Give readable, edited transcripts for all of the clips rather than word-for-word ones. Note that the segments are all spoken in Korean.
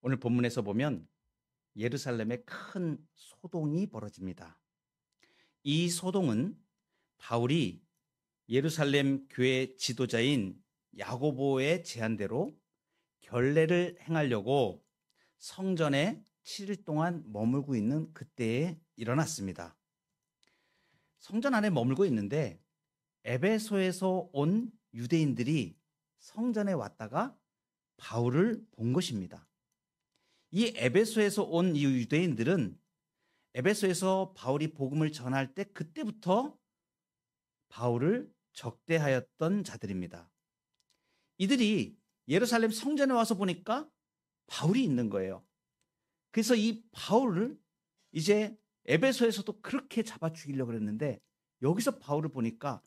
오늘 본문에서 보면 예루살렘에 큰 소동이 벌어집니다. 이 소동은 바울이 예루살렘 교회 지도자인 야고보의 제안대로 결례를 행하려고 성전에 7일 동안 머물고 있는 그때에 일어났습니다. 성전 안에 머물고 있는데 에베소에서 온 유대인들이 성전에 왔다가 바울을 본 것입니다. 이 에베소에서 온 이 유대인들은 에베소에서 바울이 복음을 전할 때 그때부터 바울을 적대하였던 자들입니다. 이들이 예루살렘 성전에 와서 보니까 바울이 있는 거예요. 그래서 이 바울을 이제 에베소에서도 그렇게 잡아 죽이려고 그랬는데 여기서 바울을 보니까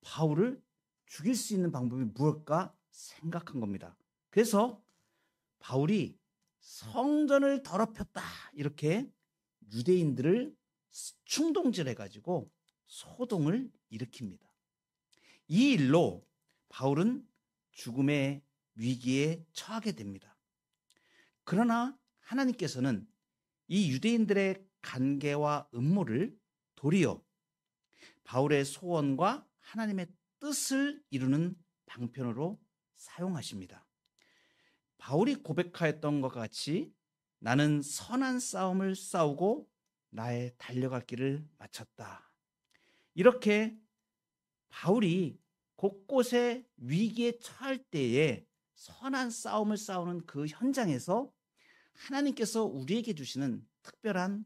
바울을 죽일 수 있는 방법이 무엇일까 생각한 겁니다. 그래서 바울이 성전을 더럽혔다 이렇게 유대인들을 충동질해가지고 소동을 일으킵니다. 이 일로 바울은 죽음의 위기에 처하게 됩니다. 그러나 하나님께서는 이 유대인들의 간계와 음모를 도리어 바울의 소원과 하나님의 뜻을 이루는 방편으로 사용하십니다. 바울이 고백하였던 것과 같이 나는 선한 싸움을 싸우고 나의 달려갈 길을 마쳤다. 이렇게 바울이 곳곳에 위기에 처할 때에 선한 싸움을 싸우는 그 현장에서 하나님께서 우리에게 주시는 특별한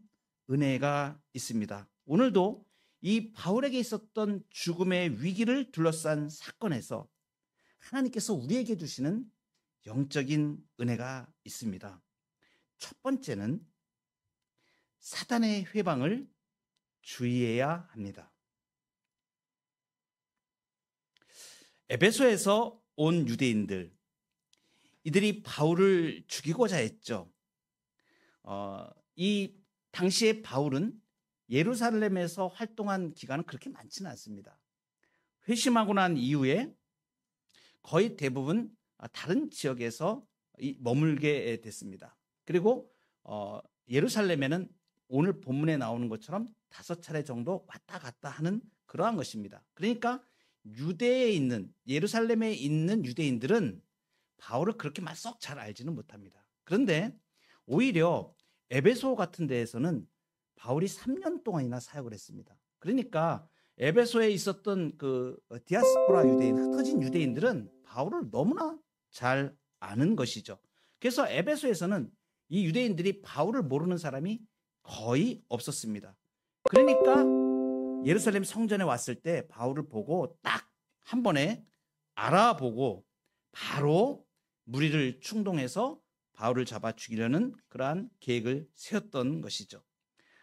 은혜가 있습니다. 오늘도 이 바울에게 있었던 죽음의 위기를 둘러싼 사건에서 하나님께서 우리에게 주시는 영적인 은혜가 있습니다. 첫 번째는 사단의 회방을 주의해야 합니다. 에베소에서 온 유대인들, 이들이 바울을 죽이고자 했죠. 이 당시에 바울은 예루살렘에서 활동한 기간은 그렇게 많지는 않습니다. 회심하고 난 이후에 거의 대부분 다른 지역에서 머물게 됐습니다. 그리고 예루살렘에는 오늘 본문에 나오는 것처럼 5차례 정도 왔다 갔다 하는 그러한 것입니다. 그러니까 유대에 있는 예루살렘에 있는 유대인들은 바울을 그렇게 썩 잘 알지는 못합니다. 그런데 오히려 에베소 같은 데에서는 바울이 3년 동안이나 사역을 했습니다. 그러니까 에베소에 있었던 그 디아스포라 유대인, 흩어진 유대인들은 바울을 너무나 잘 아는 것이죠. 그래서 에베소에서는 이 유대인들이 바울을 모르는 사람이 거의 없었습니다. 그러니까 예루살렘 성전에 왔을 때 바울을 보고 딱 한 번에 알아보고 바로 무리를 충동해서 바울을 잡아 죽이려는 그러한 계획을 세웠던 것이죠.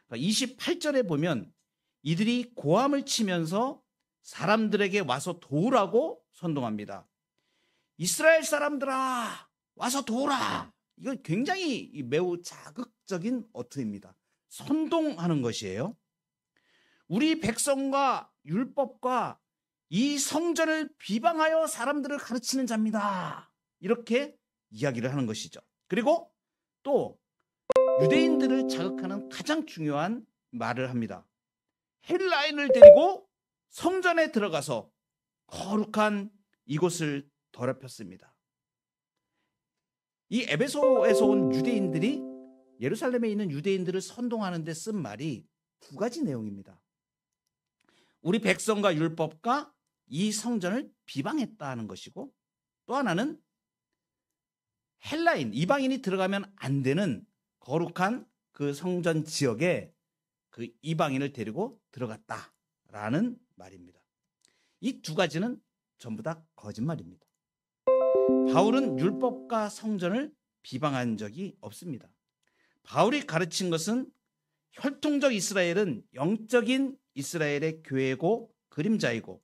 28절에 보면 이들이 고함을 치면서 사람들에게 와서 도우라고 선동합니다. 이스라엘 사람들아 와서 도우라. 이건 굉장히 매우 자극적인 어투입니다. 선동하는 것이에요. 우리 백성과 율법과 이 성전을 비방하여 사람들을 가르치는 자입니다. 이렇게 이야기를 하는 것이죠. 그리고 또 유대인들을 자극하는 가장 중요한 말을 합니다. 헬라인을 데리고 성전에 들어가서 거룩한 이곳을 더럽혔습니다. 이 에베소에서 온 유대인들이 예루살렘에 있는 유대인들을 선동하는 데 쓴 말이 2가지 내용입니다. 우리 백성과 율법과 이 성전을 비방했다는 것이고, 또 하나는 헬라인, 이방인이 들어가면 안 되는 거룩한 그 성전 지역에 그 이방인을 데리고 들어갔다라는 말입니다. 이 2가지는 전부 다 거짓말입니다. 바울은 율법과 성전을 비방한 적이 없습니다. 바울이 가르친 것은 혈통적 이스라엘은 영적인 이스라엘의 교회고 그림자이고,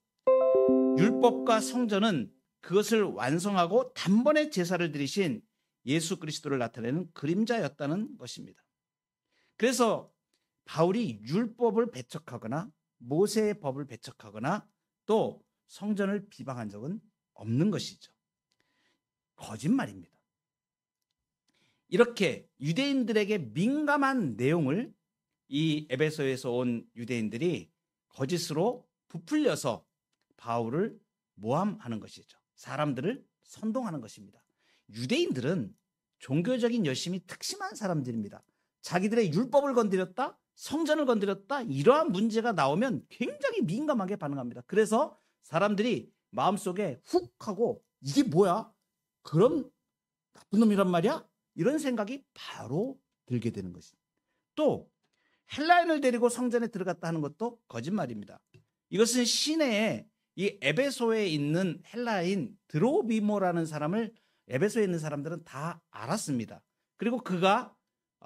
율법과 성전은 그것을 완성하고 단번에 제사를 드리신 예수 그리스도를 나타내는 그림자였다는 것입니다. 그래서 바울이 율법을 배척하거나 모세의 법을 배척하거나 또 성전을 비방한 적은 없는 것이죠. 거짓말입니다. 이렇게 유대인들에게 민감한 내용을 이 에베소에서 온 유대인들이 거짓으로 부풀려서 바울을 모함하는 것이죠. 사람들을 선동하는 것입니다. 유대인들은 종교적인 열심이 특심한 사람들입니다. 자기들의 율법을 건드렸다, 성전을 건드렸다, 이러한 문제가 나오면 굉장히 민감하게 반응합니다. 그래서 사람들이 마음속에 훅 하고 이게 뭐야? 그런 나쁜 놈이란 말이야? 이런 생각이 바로 들게 되는 것입니다. 또 헬라인을 데리고 성전에 들어갔다 하는 것도 거짓말입니다. 이것은 시내에 이 에베소에 있는 헬라인 드로비모라는 사람을 에베소에 있는 사람들은 다 알았습니다. 그리고 그가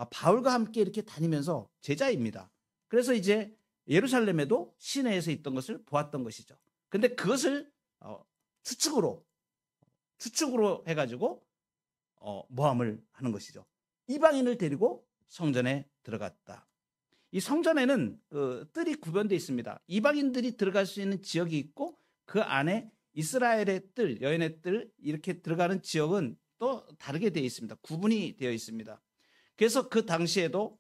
바울과 함께 이렇게 다니면서 제자입니다. 그래서 이제 예루살렘에도 시내에서 있던 것을 보았던 것이죠. 근데 그것을 추측으로 해가지고 모함을 하는 것이죠. 이방인을 데리고 성전에 들어갔다. 이 성전에는 뜰이 구분되어 있습니다. 이방인들이 들어갈 수 있는 지역이 있고 그 안에 이스라엘의 뜰, 여인의 뜰 이렇게 들어가는 지역은 또 다르게 되어 있습니다. 구분이 되어 있습니다. 그래서 그 당시에도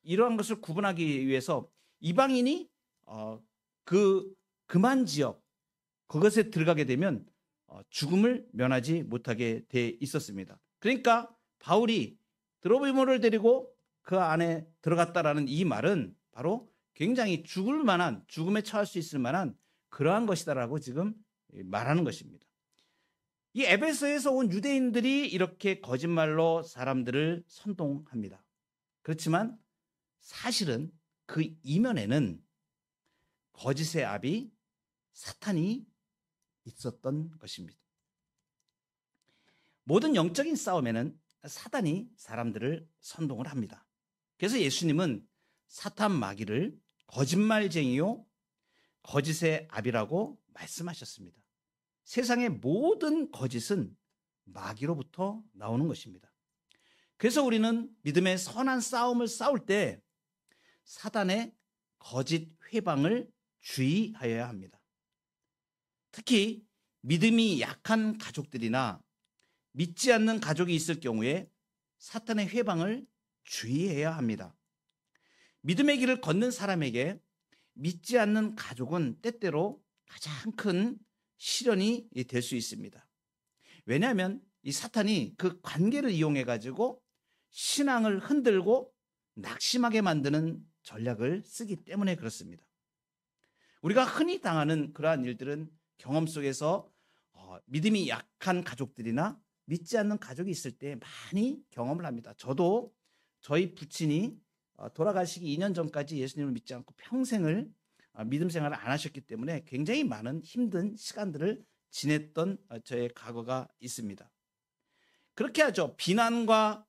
이러한 것을 구분하기 위해서 이방인이 그만 지역 그것에 들어가게 되면 죽음을 면하지 못하게 돼 있었습니다. 그러니까 바울이 드로비모를 데리고 그 안에 들어갔다라는 이 말은 바로 굉장히 죽을 만한, 죽음에 처할 수 있을 만한 그러한 것이다라고 지금 말하는 것입니다. 이 에베소에서 온 유대인들이 이렇게 거짓말로 사람들을 선동합니다. 그렇지만 사실은 그 이면에는 거짓의 아비 사탄이 있었던 것입니다. 모든 영적인 싸움에는 사탄이 사람들을 선동을 합니다. 그래서 예수님은 사탄 마귀를 거짓말쟁이요 거짓의 아비라고 말씀하셨습니다. 세상의 모든 거짓은 마귀로부터 나오는 것입니다. 그래서 우리는 믿음의 선한 싸움을 싸울 때 사단의 거짓 회방을 주의하여야 합니다. 특히 믿음이 약한 가족들이나 믿지 않는 가족이 있을 경우에 사탄의 회방을 주의해야 합니다. 믿음의 길을 걷는 사람에게 믿지 않는 가족은 때때로 가장 큰 시련이 될 수 있습니다. 왜냐하면 이 사탄이 그 관계를 이용해 가지고 신앙을 흔들고 낙심하게 만드는 전략을 쓰기 때문에 그렇습니다. 우리가 흔히 당하는 그러한 일들은 경험 속에서 믿음이 약한 가족들이나 믿지 않는 가족이 있을 때 많이 경험을 합니다. 저도 저희 부친이 돌아가시기 2년 전까지 예수님을 믿지 않고 평생을 믿음 생활을 안 하셨기 때문에 굉장히 많은 힘든 시간들을 지냈던 저의 과거가 있습니다. 그렇게 하죠. 비난과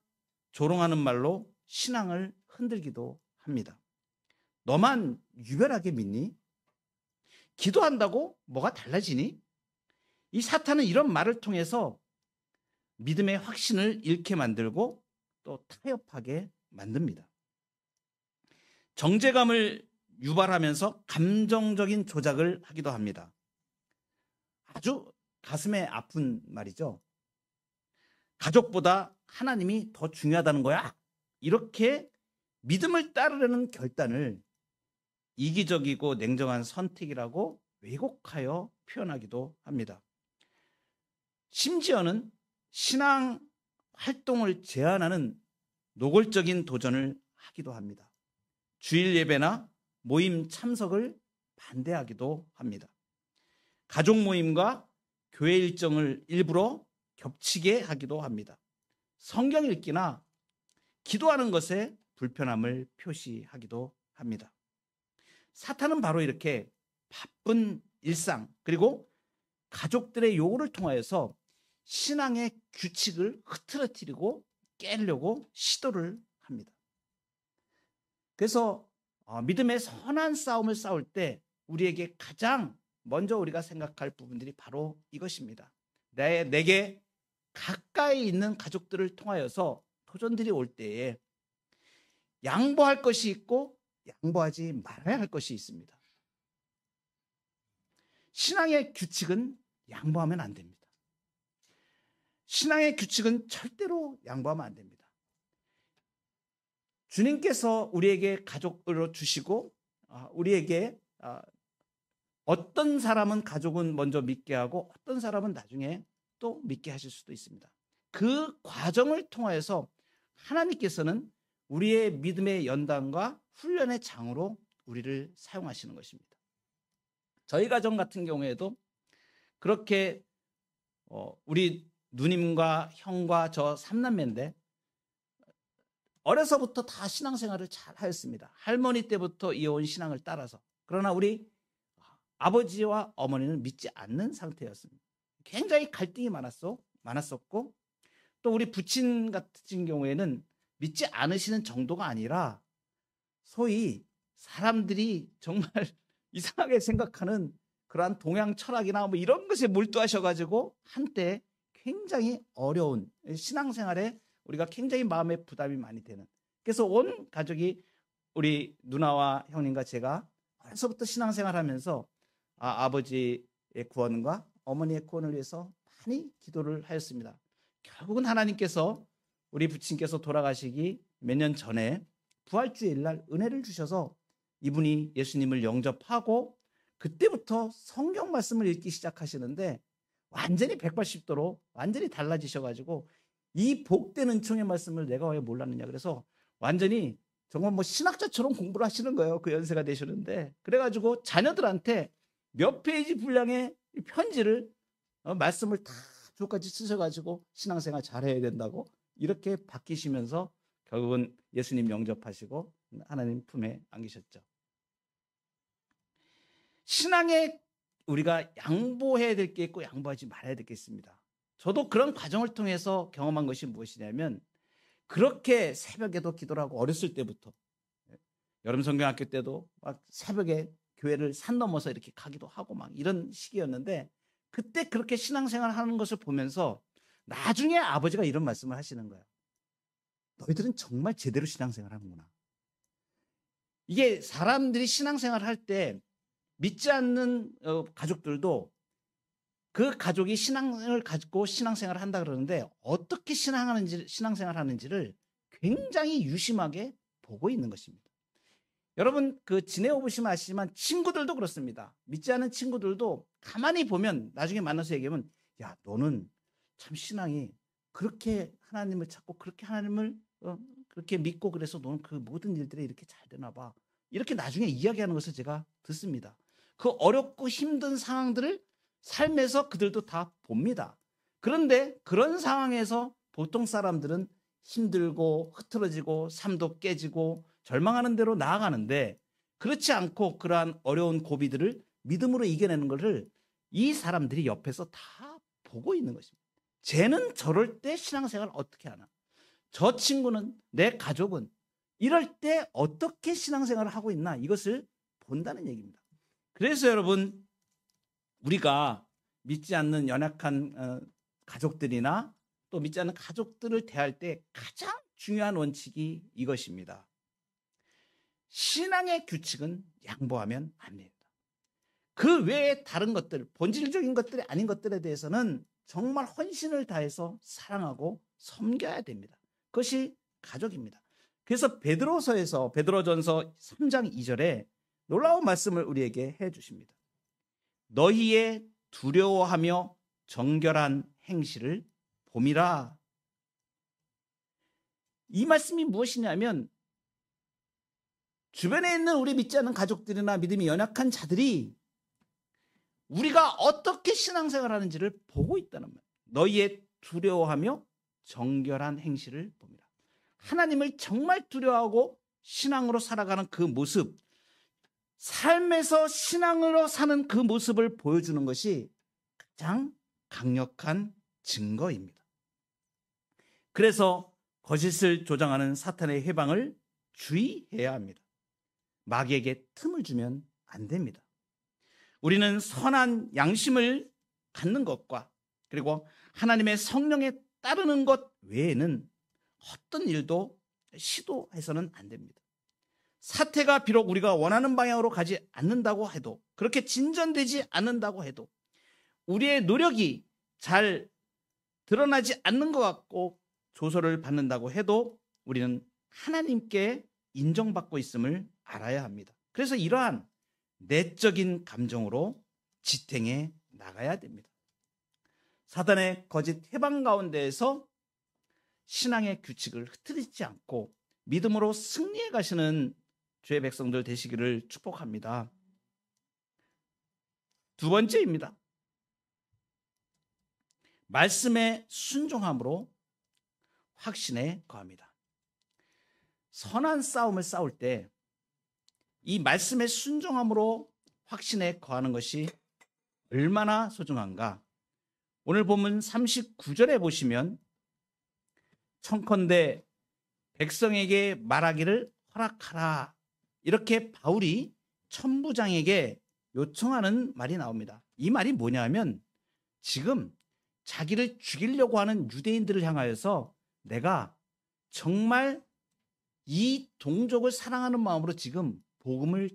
조롱하는 말로 신앙을 흔들기도 합니다. 너만 유별하게 믿니? 기도한다고 뭐가 달라지니? 이 사탄은 이런 말을 통해서 믿음의 확신을 잃게 만들고 또 타협하게 만듭니다. 정죄감을 유발하면서 감정적인 조작을 하기도 합니다. 아주 가슴에 아픈 말이죠. 가족보다 하나님이 더 중요하다는 거야. 이렇게 믿음을 따르려는 결단을 이기적이고 냉정한 선택이라고 왜곡하여 표현하기도 합니다. 심지어는 신앙 활동을 제한하는 노골적인 도전을 하기도 합니다. 주일 예배나 모임 참석을 반대하기도 합니다. 가족 모임과 교회 일정을 일부러 겹치게 하기도 합니다. 성경 읽기나 기도하는 것에 불편함을 표시하기도 합니다. 사탄은 바로 이렇게 바쁜 일상 그리고 가족들의 요구를 통하여서 신앙의 규칙을 흐트러뜨리고 깨려고 시도를 합니다. 그래서 믿음의 선한 싸움을 싸울 때 우리에게 가장 먼저 우리가 생각할 부분들이 바로 이것입니다. 내게 가까이 있는 가족들을 통하여서 도전들이 올 때에 양보할 것이 있고 양보하지 말아야 할 것이 있습니다. 신앙의 규칙은 양보하면 안 됩니다. 신앙의 규칙은 절대로 양보하면 안 됩니다. 주님께서 우리에게 가족으로 주시고 우리에게 어떤 사람은 가족은 먼저 믿게 하고 어떤 사람은 나중에 또 믿게 하실 수도 있습니다. 그 과정을 통하여서 하나님께서는 우리의 믿음의 연단과 훈련의 장으로 우리를 사용하시는 것입니다. 저희 가정 같은 경우에도 그렇게 우리 누님과 형과 저 3남매인데 어려서부터 다 신앙생활을 잘 하였습니다. 할머니 때부터 이어온 신앙을 따라서. 그러나 우리 아버지와 어머니는 믿지 않는 상태였습니다. 굉장히 갈등이 많았었고 또 우리 부친 같은 경우에는 믿지 않으시는 정도가 아니라 소위 사람들이 정말 이상하게 생각하는 그러한 동양 철학이나 뭐 이런 것에 몰두하셔가지고 한때 굉장히 어려운 신앙생활에 우리가 굉장히 마음에 부담이 많이 되는, 그래서 온 가족이 우리 누나와 형님과 제가 어려서부터 신앙생활하면서 아버지의 구원과 어머니의 구원을 위해서 많이 기도를 하였습니다. 결국은 하나님께서 우리 부친께서 돌아가시기 몇 년 전에 부활주일 날 은혜를 주셔서 이분이 예수님을 영접하고 그때부터 성경 말씀을 읽기 시작하시는데 완전히 180도로 완전히 달라지셔가지고 이 복된 은총의 말씀을 내가 왜 몰랐느냐, 그래서 완전히 정말 뭐 신학자처럼 공부를 하시는 거예요. 그 연세가 되셨는데 그래가지고 자녀들한테 몇 페이지 분량의 편지를 말씀을 다 주까지 쓰셔가지고 신앙생활 잘해야 된다고 이렇게 바뀌시면서 결국은 예수님 영접하시고 하나님 품에 안기셨죠. 신앙에 우리가 양보해야 될 게 있고 양보하지 말아야 될 게 있습니다. 저도 그런 과정을 통해서 경험한 것이 무엇이냐면 그렇게 새벽에도 기도를 하고 어렸을 때부터 여름 성경학교 때도 막 새벽에 교회를 산 넘어서 이렇게 가기도 하고 막 이런 시기였는데 그때 그렇게 신앙생활을 하는 것을 보면서 나중에 아버지가 이런 말씀을 하시는 거예요. 너희들은 정말 제대로 신앙생활 하는구나. 이게 사람들이 신앙생활을 할 때 믿지 않는 가족들도 그 가족이 신앙을 가지고 신앙생활을 한다 그러는데 어떻게 신앙생활을 하는지를 굉장히 유심하게 보고 있는 것입니다. 여러분 지내어 보시면 아시지만 친구들도 그렇습니다. 믿지 않는 친구들도 가만히 보면 나중에 만나서 얘기하면 야 너는 참 신앙이 그렇게 하나님을 찾고 그렇게 하나님을 그렇게 믿고 그래서 너는 그 모든 일들이 이렇게 잘 되나 봐. 이렇게 나중에 이야기하는 것을 제가 듣습니다. 그 어렵고 힘든 상황들을 삶에서 그들도 다 봅니다. 그런데 그런 상황에서 보통 사람들은 힘들고 흐트러지고 삶도 깨지고 절망하는 대로 나아가는데 그렇지 않고 그러한 어려운 고비들을 믿음으로 이겨내는 것을 이 사람들이 옆에서 다 보고 있는 것입니다. 쟤는 저럴 때 신앙생활을 어떻게 하나? 저 친구는 내 가족은 이럴 때 어떻게 신앙생활을 하고 있나? 이것을 본다는 얘기입니다. 그래서 여러분 우리가 믿지 않는 연약한 가족들이나 또 믿지 않는 가족들을 대할 때 가장 중요한 원칙이 이것입니다. 신앙의 규칙은 양보하면 안 됩니다. 그 외에 다른 것들, 본질적인 것들이 아닌 것들에 대해서는 정말 헌신을 다해서 사랑하고 섬겨야 됩니다. 그것이 가족입니다. 그래서 베드로전서 3장 2절에 놀라운 말씀을 우리에게 해주십니다. 너희의 두려워하며 정결한 행실을 봄이라. 이 말씀이 무엇이냐면 주변에 있는 우리 믿지 않는 가족들이나 믿음이 연약한 자들이 우리가 어떻게 신앙생활하는지를 보고 있다는 말. 너희의 두려워하며 정결한 행실을 봅니다. 하나님을 정말 두려워하고 신앙으로 살아가는 그 모습, 삶에서 신앙으로 사는 그 모습을 보여주는 것이 가장 강력한 증거입니다. 그래서 거짓을 조장하는 사탄의 해방을 주의해야 합니다. 마귀에게 틈을 주면 안 됩니다. 우리는 선한 양심을 갖는 것과 그리고 하나님의 성령에 따르는 것 외에는 어떤 일도 시도해서는 안 됩니다. 사태가 비록 우리가 원하는 방향으로 가지 않는다고 해도, 그렇게 진전되지 않는다고 해도, 우리의 노력이 잘 드러나지 않는 것 같고 조소를 받는다고 해도 우리는 하나님께 인정받고 있음을 알아야 합니다. 그래서 이러한 내적인 감정으로 지탱해 나가야 됩니다. 사단의 거짓 해방 가운데에서 신앙의 규칙을 흐트리지 않고 믿음으로 승리해 가시는 주의 백성들 되시기를 축복합니다. 두 번째입니다. 말씀에 순종함으로 확신에 거합니다. 선한 싸움을 싸울 때 이 말씀에 순종함으로 확신에 거하는 것이 얼마나 소중한가. 오늘 본문 39절에 보시면 청컨대 백성에게 말하기를 허락하라, 이렇게 바울이 천부장에게 요청하는 말이 나옵니다. 이 말이 뭐냐 하면 지금 자기를 죽이려고 하는 유대인들을 향하여서 내가 정말 이 동족을 사랑하는 마음으로 지금 복음을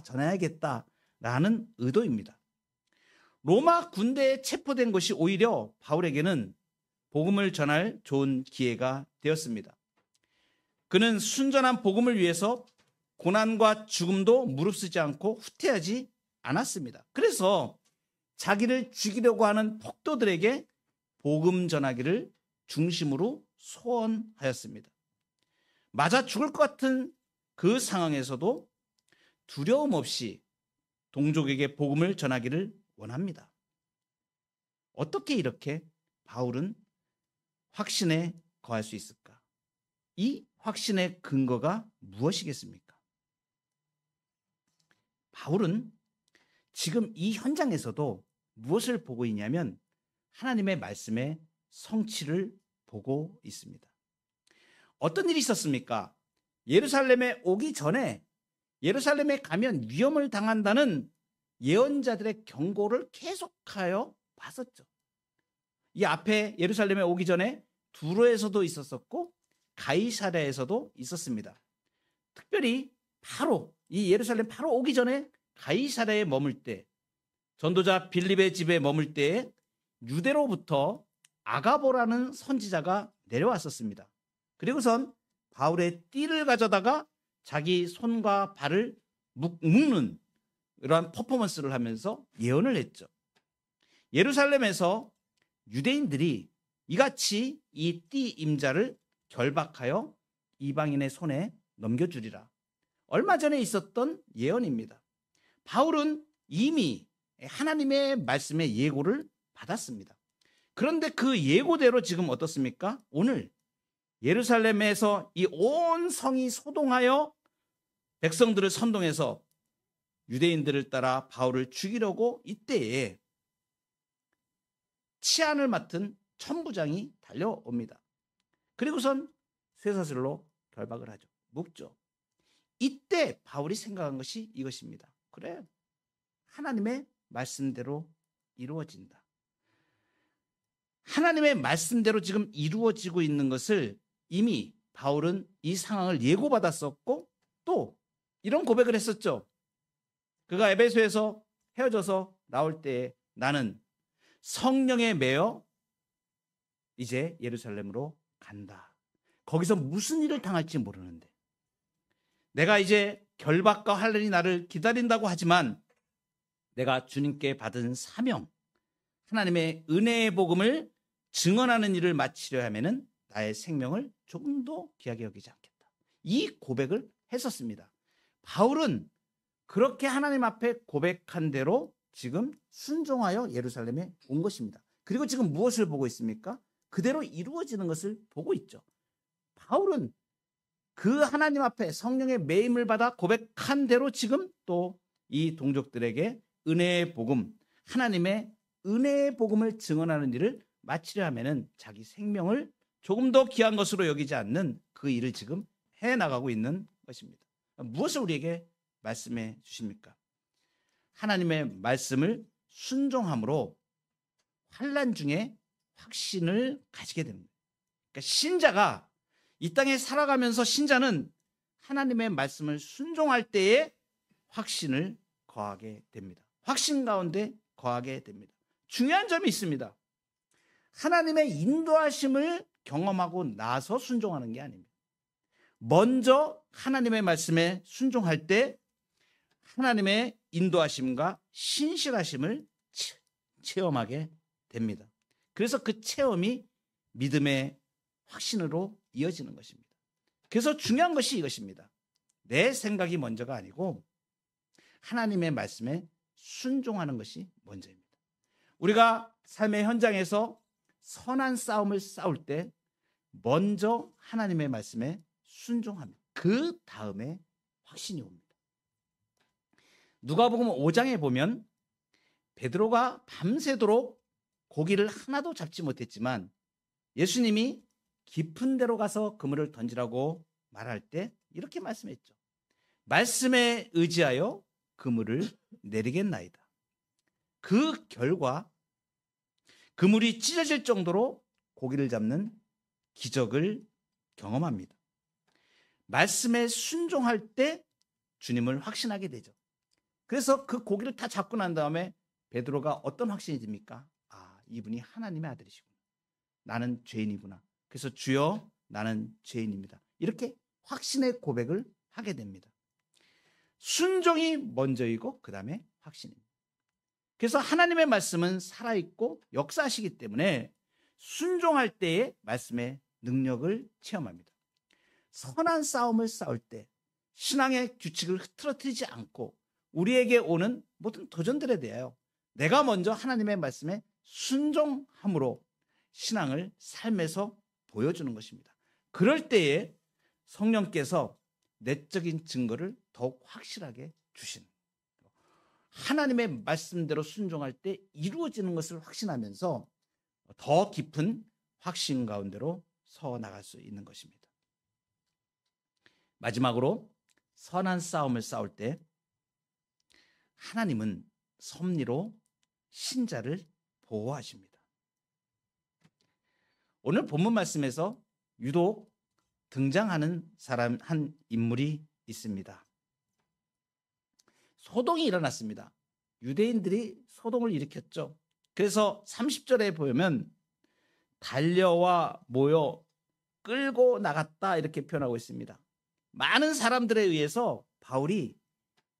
전해야겠다라는 의도입니다. 로마 군대에 체포된 것이 오히려 바울에게는 복음을 전할 좋은 기회가 되었습니다. 그는 순전한 복음을 위해서 고난과 죽음도 무릅쓰지 않고 후퇴하지 않았습니다. 그래서 자기를 죽이려고 하는 폭도들에게 복음 전하기를 중심으로 소원하였습니다. 맞아 죽을 것 같은 그 상황에서도 두려움 없이 동족에게 복음을 전하기를 원합니다. 어떻게 이렇게 바울은 확신에 거할 수 있을까? 이 확신의 근거가 무엇이겠습니까? 바울은 지금 이 현장에서도 무엇을 보고 있냐면 하나님의 말씀의 성취를 보고 있습니다. 어떤 일이 있었습니까? 예루살렘에 오기 전에 예루살렘에 가면 위험을 당한다는 예언자들의 경고를 계속하여 봤었죠. 이 앞에 예루살렘에 오기 전에 두로에서도 있었었고 가이사랴에서도 있었습니다. 특별히 바로 이 예루살렘 바로 오기 전에 가이사랴에 머물 때, 전도자 빌립의 집에 머물 때에 유대로부터 아가보라는 선지자가 내려왔었습니다. 그리고선 바울의 띠를 가져다가 자기 손과 발을 묶는 이러한 퍼포먼스를 하면서 예언을 했죠. 예루살렘에서 유대인들이 이같이 이 띠 임자를 결박하여 이방인의 손에 넘겨주리라. 얼마 전에 있었던 예언입니다. 바울은 이미 하나님의 말씀의 예고를 받았습니다. 그런데 그 예고대로 지금 어떻습니까? 오늘 예루살렘에서 이 온 성이 소동하여 백성들을 선동해서 유대인들을 따라 바울을 죽이려고 이때에 치안을 맡은 천부장이 달려옵니다. 그리고선 쇠사슬로 결박을 하죠. 묶죠. 이때 바울이 생각한 것이 이것입니다. 그래, 하나님의 말씀대로 이루어진다. 하나님의 말씀대로 지금 이루어지고 있는 것을 이미 바울은 이 상황을 예고받았었고 또 이런 고백을 했었죠. 그가 에베소에서 헤어져서 나올 때 나는 성령에 매여 이제 예루살렘으로 간다. 거기서 무슨 일을 당할지 모르는데 내가 이제 결박과 환난이 나를 기다린다고 하지만 내가 주님께 받은 사명, 하나님의 은혜의 복음을 증언하는 일을 마치려 하면은 나의 생명을 조금도 귀하게 여기지 않겠다. 이 고백을 했었습니다. 바울은 그렇게 하나님 앞에 고백한 대로 지금 순종하여 예루살렘에 온 것입니다. 그리고 지금 무엇을 보고 있습니까? 그대로 이루어지는 것을 보고 있죠. 바울은 그 하나님 앞에 성령의 매임을 받아 고백한 대로 지금 또 이 동족들에게 은혜의 복음, 하나님의 은혜의 복음을 증언하는 일을 마치려 하면은 자기 생명을 조금 더 귀한 것으로 여기지 않는 그 일을 지금 해나가고 있는 것입니다. 무엇을 우리에게 말씀해 주십니까? 하나님의 말씀을 순종함으로 환난 중에 확신을 가지게 됩니다. 그러니까 신자가 이 땅에 살아가면서 신자는 하나님의 말씀을 순종할 때에 확신을 거하게 됩니다. 확신 가운데 거하게 됩니다. 중요한 점이 있습니다. 하나님의 인도하심을 경험하고 나서 순종하는 게 아닙니다. 먼저 하나님의 말씀에 순종할 때 하나님의 인도하심과 신실하심을 체험하게 됩니다. 그래서 그 체험이 믿음의 확신으로 이어지는 것입니다. 그래서 중요한 것이 이것입니다. 내 생각이 먼저가 아니고 하나님의 말씀에 순종하는 것이 먼저입니다. 우리가 삶의 현장에서 선한 싸움을 싸울 때 먼저 하나님의 말씀에 순종합니다. 그 다음에 확신이 옵니다. 누가복음 5장에 보면 베드로가 밤새도록 고기를 하나도 잡지 못했지만 예수님이 깊은 데로 가서 그물을 던지라고 말할 때 이렇게 말씀했죠. 말씀에 의지하여 그물을 내리겠나이다. 그 결과 그물이 찢어질 정도로 고기를 잡는 기적을 경험합니다. 말씀에 순종할 때 주님을 확신하게 되죠. 그래서 그 고기를 다 잡고 난 다음에 베드로가 어떤 확신이 듭니까? 아, 이분이 하나님의 아들이시구나. 나는 죄인이구나. 그래서 주여, 나는 죄인입니다. 이렇게 확신의 고백을 하게 됩니다. 순종이 먼저이고 그 다음에 확신입니다. 그래서 하나님의 말씀은 살아있고 역사하시기 때문에 순종할 때의 말씀의 능력을 체험합니다. 선한 싸움을 싸울 때 신앙의 규칙을 흐트러뜨리지 않고 우리에게 오는 모든 도전들에 대하여 내가 먼저 하나님의 말씀에 순종함으로 신앙을 삶에서 보여주는 것입니다. 그럴 때에 성령께서 내적인 증거를 더욱 확실하게 주시는 거예요. 하나님의 말씀대로 순종할 때 이루어지는 것을 확신하면서 더 깊은 확신 가운데로 서 나갈 수 있는 것입니다. 마지막으로 선한 싸움을 싸울 때 하나님은 섭리로 신자를 보호하십니다. 오늘 본문 말씀에서 유독 등장하는 사람 한 인물이 있습니다. 소동이 일어났습니다. 유대인들이 소동을 일으켰죠. 그래서 30절에 보면 달려와 모여 끌고 나갔다 이렇게 표현하고 있습니다. 많은 사람들에 의해서 바울이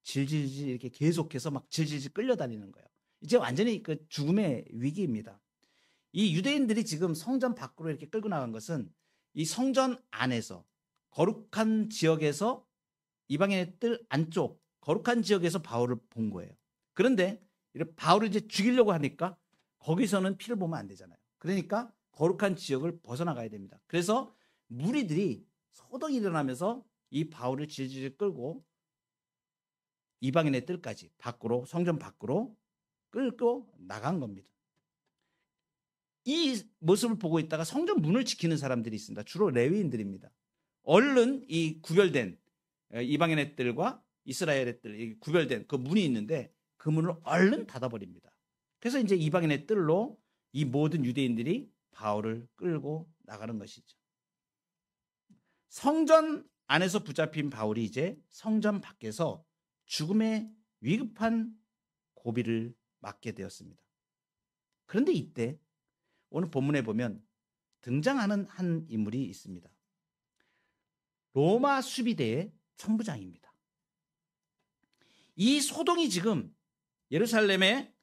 질질질 이렇게 계속해서 막 질질질 끌려다니는 거예요. 이제 완전히 그 죽음의 위기입니다. 이 유대인들이 지금 성전 밖으로 이렇게 끌고 나간 것은 이 성전 안에서 거룩한 지역에서 이방인의 뜰 안쪽 거룩한 지역에서 바울을 본 거예요. 그런데 바울을 이제 죽이려고 하니까 거기서는 피를 보면 안 되잖아요. 그러니까 거룩한 지역을 벗어나가야 됩니다. 그래서 무리들이 소동이 일어나면서 이 바울을 질질 끌고 이방인의 뜰까지 밖으로 성전 밖으로 끌고 나간 겁니다. 이 모습을 보고 있다가 성전 문을 지키는 사람들이 있습니다. 주로 레위인들입니다. 얼른 이 구별된 이방인의 뜰과 이스라엘의 뜰 구별된 그 문이 있는데 그 문을 얼른 닫아버립니다. 그래서 이제 이방인의 뜰로 이 모든 유대인들이 바울을 끌고 나가는 것이죠. 성전 안에서 붙잡힌 바울이 이제 성전 밖에서 죽음의 위급한 고비를 맞게 되었습니다. 그런데 이때 오늘 본문에 보면 등장하는 한 인물이 있습니다. 로마 수비대의 천부장입니다. 이 소동이 지금 예루살렘의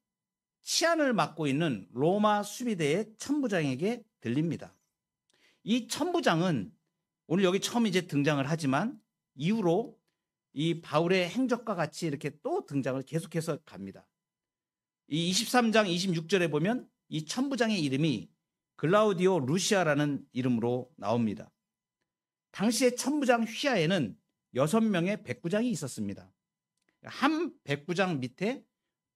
치안을 맡고 있는 로마 수비대의 천부장에게 들립니다. 이 천부장은 오늘 여기 처음 이제 등장을 하지만 이후로 이 바울의 행적과 같이 이렇게 또 등장을 계속해서 갑니다. 이 23장 26절에 보면 이 천부장의 이름이 글라우디오 루시아라는 이름으로 나옵니다. 당시에 천부장 휘하에는 6명의 백부장이 있었습니다. 한 백부장 밑에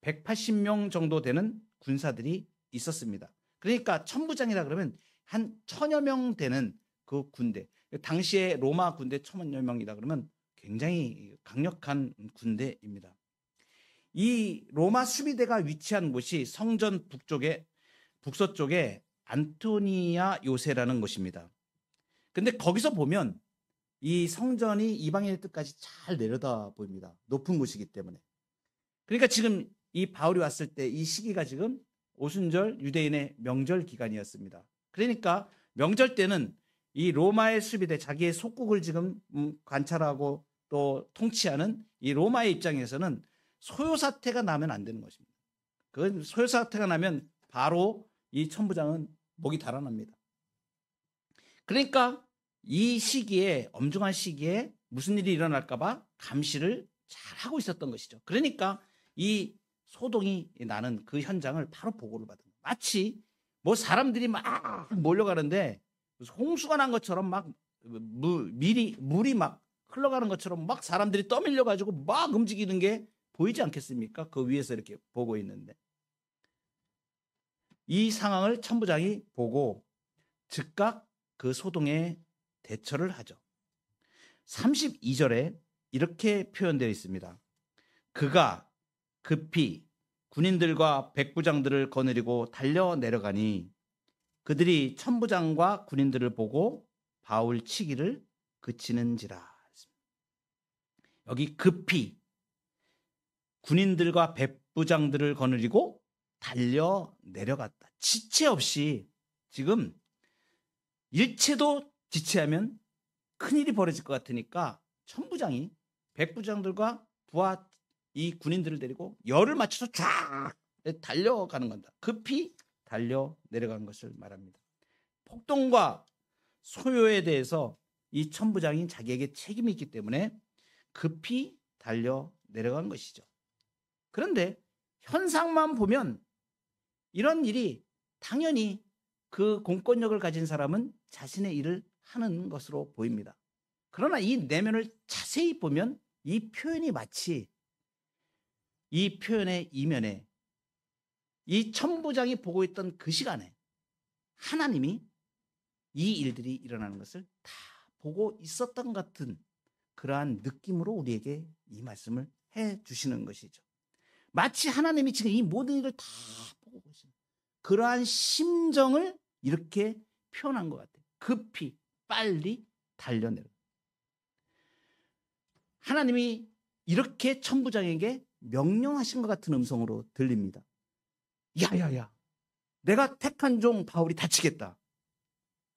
180명 정도 되는 군사들이 있었습니다. 그러니까 천부장이라 그러면 한 1000여 명 되는 그 군대, 당시에 로마 군대 1000여 명이다 그러면 굉장히 강력한 군대입니다. 이 로마 수비대가 위치한 곳이 성전 북서쪽에 안토니아 요새라는 곳입니다. 근데 거기서 보면 이 성전이 이방인의 뜻까지 잘 내려다 보입니다. 높은 곳이기 때문에. 그러니까 지금 이 바울이 왔을 때 이 시기가 지금 오순절 유대인의 명절 기간이었습니다. 그러니까 명절 때는 이 로마의 수비대, 자기의 속국을 지금 관찰하고 또 통치하는 이 로마의 입장에서는 소요 사태가 나면 안 되는 것입니다. 그 소요 사태가 나면 바로 이 천부장은 목이 달아납니다. 그러니까 이 시기에, 엄중한 시기에 무슨 일이 일어날까 봐 감시를 잘 하고 있었던 것이죠. 그러니까 이 소동이 나는 그 현장을 바로 보고를 받은 거예요. 마치 뭐 사람들이 막 몰려가는데 홍수가 난 것처럼 막 물이 막 흘러가는 것처럼 막 사람들이 떠밀려 가지고 막 움직이는 게 보이지 않겠습니까? 그 위에서 이렇게 보고 있는데, 이 상황을 천부장이 보고 즉각 그 소동에 대처를 하죠. 32절에 이렇게 표현되어 있습니다. 그가 급히 군인들과 백부장들을 거느리고 달려 내려가니 그들이 천부장과 군인들을 보고 바울 치기를 그치는지라. 여기 급히 군인들과 백부장들을 거느리고 달려 내려갔다. 지체 없이, 지금 일체도 지체하면 큰일이 벌어질 것 같으니까 천부장이 백부장들과 부하 이 군인들을 데리고 열을 맞춰서 쫙 달려가는 겁니다. 급히 달려 내려간 것을 말합니다. 폭동과 소요에 대해서 이 천부장이 자기에게 책임이 있기 때문에 급히 달려 내려간 것이죠. 그런데 현상만 보면 이런 일이 당연히 그 공권력을 가진 사람은 자신의 일을 하는 것으로 보입니다. 그러나 이 내면을 자세히 보면 이 표현이 마치 이 표현의 이면에 이 천부장이 보고 있던 그 시간에 하나님이 이 일들이 일어나는 것을 다 보고 있었던 것 같은 그러한 느낌으로 우리에게 이 말씀을 해 주시는 것이죠. 마치 하나님이 지금 이 모든 일을 다 보고 계신 그러한 심정을 이렇게 표현한 것 같아요. 급히 빨리 달려내려. 하나님이 이렇게 천부장에게 명령하신 것 같은 음성으로 들립니다. 야야야, 내가 택한 종 바울이 다치겠다.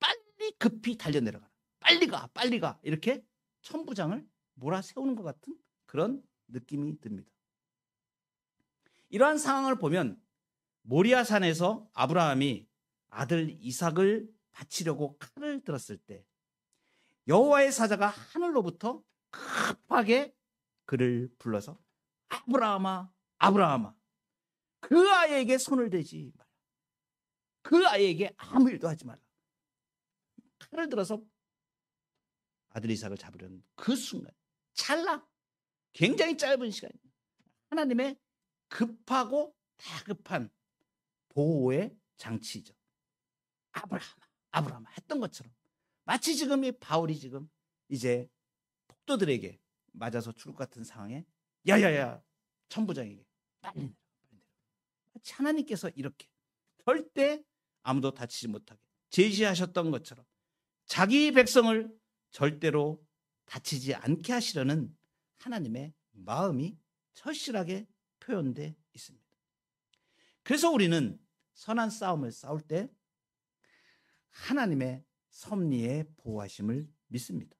빨리 급히 달려내려가라. 빨리 가. 이렇게 천부장을 몰아세우는 것 같은 그런 느낌이 듭니다. 이러한 상황을 보면 모리아산에서 아브라함이 아들 이삭을 바치려고 칼을 들었을 때 여호와의 사자가 하늘로부터 급하게 그를 불러서 아브라함아, 아브라함아, 그 아이에게 손을 대지 마라. 그 아이에게 아무 일도 하지 마라. 칼을 들어서 아들 이삭을 잡으려는 그 순간, 찰나, 굉장히 짧은 시간입니다. 하나님의 급하고 다급한 보호의 장치죠. 아브라함아 했던 것처럼 마치 지금 이 바울이 지금 이제 폭도들에게 맞아서 죽을 것 같은 상황에 야야야 천부장에게 빨리 내려. 마치 하나님께서 이렇게 절대 아무도 다치지 못하게 제시하셨던 것처럼 자기 백성을 절대로 다치지 않게 하시려는 하나님의 마음이 절실하게 표현되어 있습니다. 그래서 우리는 선한 싸움을 싸울 때 하나님의 섭리의 보호하심을 믿습니다.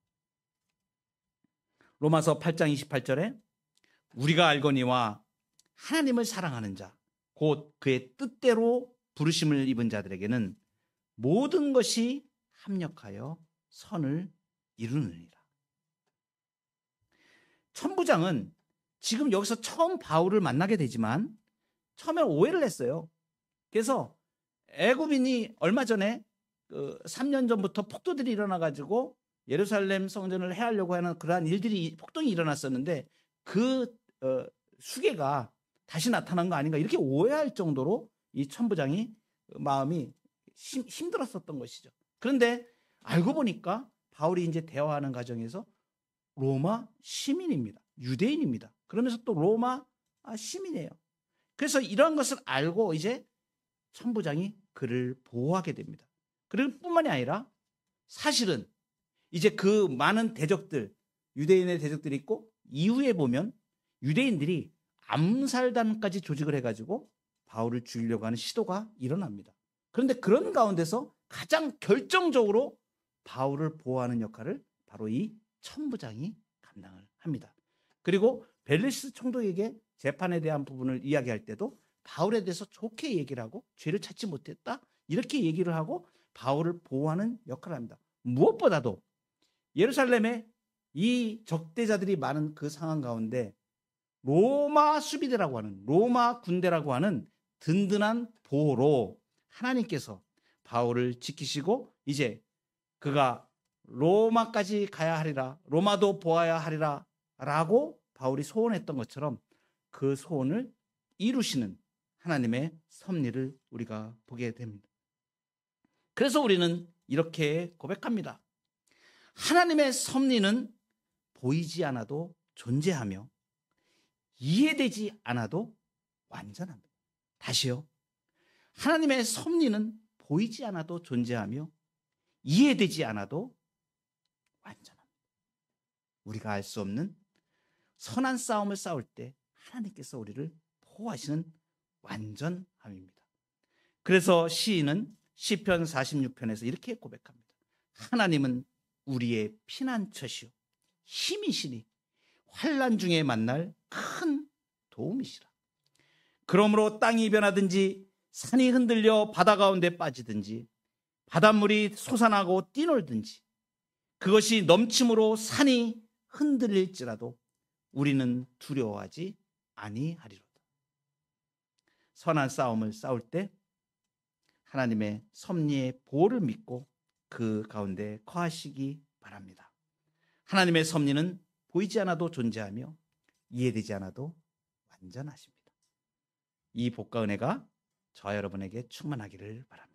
로마서 8장 28절에 우리가 알거니와 하나님을 사랑하는 자 곧 그의 뜻대로 부르심을 입은 자들에게는 모든 것이 합력하여 선을 이루느니라. 천부장은 지금 여기서 처음 바울을 만나게 되지만 처음에 오해를 했어요. 그래서 애굽인이 얼마 전에 3년 전부터 폭도들이 일어나가지고 예루살렘 성전을 해하려고 하는 그러한 일들이 폭동이 일어났었는데 그 수괴가 다시 나타난 거 아닌가 이렇게 오해할 정도로 이 천부장이 마음이 힘들었었던 것이죠. 그런데 알고 보니까 바울이 이제 대화하는 과정에서 로마 시민입니다. 유대인입니다. 그러면서 또 로마 시민이에요. 그래서 이런 것을 알고 이제 천부장이 그를 보호하게 됩니다. 그리고 뿐만이 아니라 사실은 이제 그 많은 대적들, 유대인의 대적들이 있고 이후에 보면 유대인들이 암살단까지 조직을 해가지고 바울을 죽이려고 하는 시도가 일어납니다. 그런데 그런 가운데서 가장 결정적으로 바울을 보호하는 역할을 바로 이 천부장이 감당을 합니다. 그리고 벨리스 총독에게 재판에 대한 부분을 이야기할 때도 바울에 대해서 좋게 얘기를 하고 죄를 찾지 못했다 이렇게 얘기를 하고 바울을 보호하는 역할을 합니다. 무엇보다도 예루살렘에 이 적대자들이 많은 그 상황 가운데 로마 수비대라고 하는 로마 군대라고 하는 든든한 보호로 하나님께서 바울을 지키시고 이제 그가 로마까지 가야 하리라 로마도 보아야 하리라 라고 바울이 소원했던 것처럼 그 소원을 이루시는 하나님의 섭리를 우리가 보게 됩니다. 그래서 우리는 이렇게 고백합니다. 하나님의 섭리는 보이지 않아도 존재하며 이해되지 않아도 완전합니다. 다시요. 하나님의 섭리는 보이지 않아도 존재하며 이해되지 않아도 완전합니다. 우리가 알 수 없는 선한 싸움을 싸울 때 하나님께서 우리를 보호하시는 완전함입니다. 그래서 시인은 시편 46편에서 이렇게 고백합니다. 하나님은 우리의 피난처시요 힘이시니 환난 중에 만날 큰 도움이시라. 그러므로 땅이 변하든지 산이 흔들려 바다 가운데 빠지든지 바닷물이 솟아나고 뛰놀든지 그것이 넘침으로 산이 흔들릴지라도 우리는 두려워하지 아니하리로다. 선한 싸움을 싸울 때 하나님의 섭리의 보호를 믿고 그 가운데 거하시기 바랍니다. 하나님의 섭리는 보이지 않아도 존재하며 이해되지 않아도 완전하십니다. 이 복과 은혜가 저와 여러분에게 충만하기를 바랍니다.